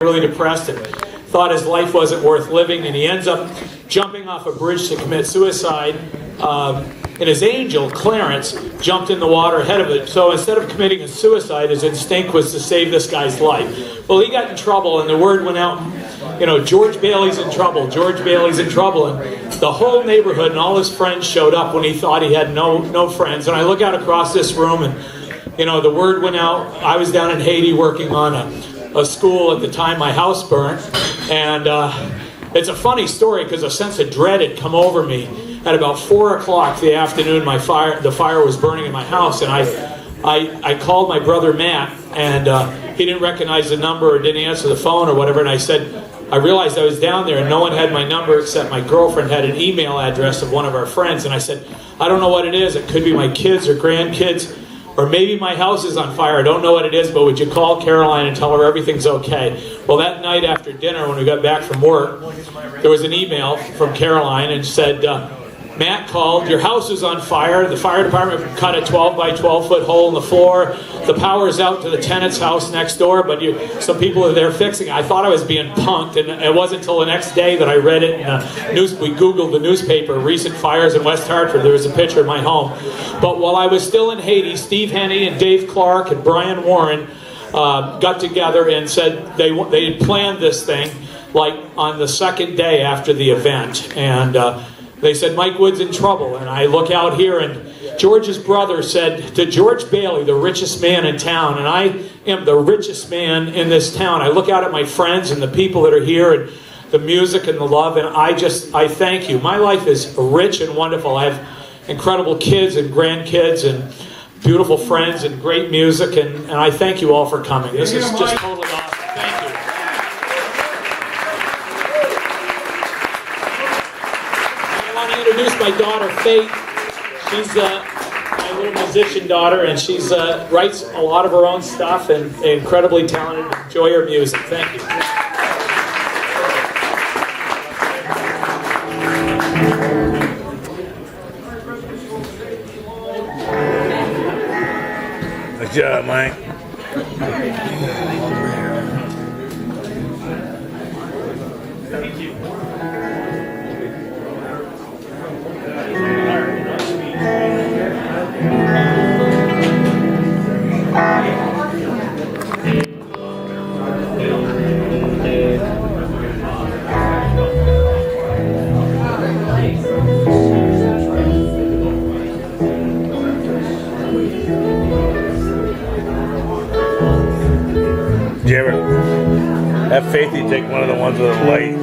really depressed and thought his life wasn't worth living, and he ends up jumping off a bridge to commit suicide. And his angel, Clarence, jumped in the water ahead of it. So instead of committing a suicide, his instinct was to save this guy's life. Well, he got in trouble, and the word went out, you know, George Bailey's in trouble, George Bailey's in trouble. And the whole neighborhood and all his friends showed up when he thought he had no friends. And I look out across this room, and, you know, the word went out. I was down in Haiti working on a school at the time my house burned. And it's a funny story because a sense of dread had come over me. At about 4 o'clock the afternoon, the fire was burning in my house, and I called my brother Matt, and he didn't recognize the number or didn't answer the phone or whatever, and I realized I was down there and no one had my number except my girlfriend had an email address of one of our friends, and I said, I don't know what it is. It could be my kids or grandkids, or maybe my house is on fire. I don't know what it is, but would you call Caroline and tell her everything's okay? Well, that night after dinner when we got back from work, there was an email from Caroline and said, Matt called, your house is on fire. The fire department cut a 12 by 12 foot hole in the floor. The power is out to the tenant's house next door, but some people are there fixing it. I thought I was being punked, and it wasn't until the next day that I read it in the news. We Googled the newspaper, recent fires in West Hartford. There was a picture of my home. But while I was still in Haiti, Steve Henney and Dave Clark and Brian Warren got together and said they had planned this thing like on the second day after the event. And they said, Mike Wood's in trouble. And I look out here, and George's brother said to George Bailey, the richest man in town, and I am the richest man in this town. I look out at my friends and the people that are here and the music and the love, and I thank you. My life is rich and wonderful. I have incredible kids and grandkids and beautiful friends and great music, and I thank you all for coming. This is just totally awesome. Thank you. Introduce my daughter Faith. She's my little musician daughter, and she's writes a lot of her own stuff and incredibly talented. Enjoy her music. Thank you. Good job, Mike. Thank you. Did you ever have Faith you take one of the ones with a light?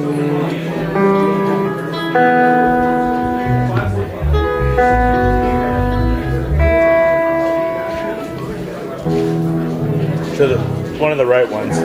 To one of the right ones.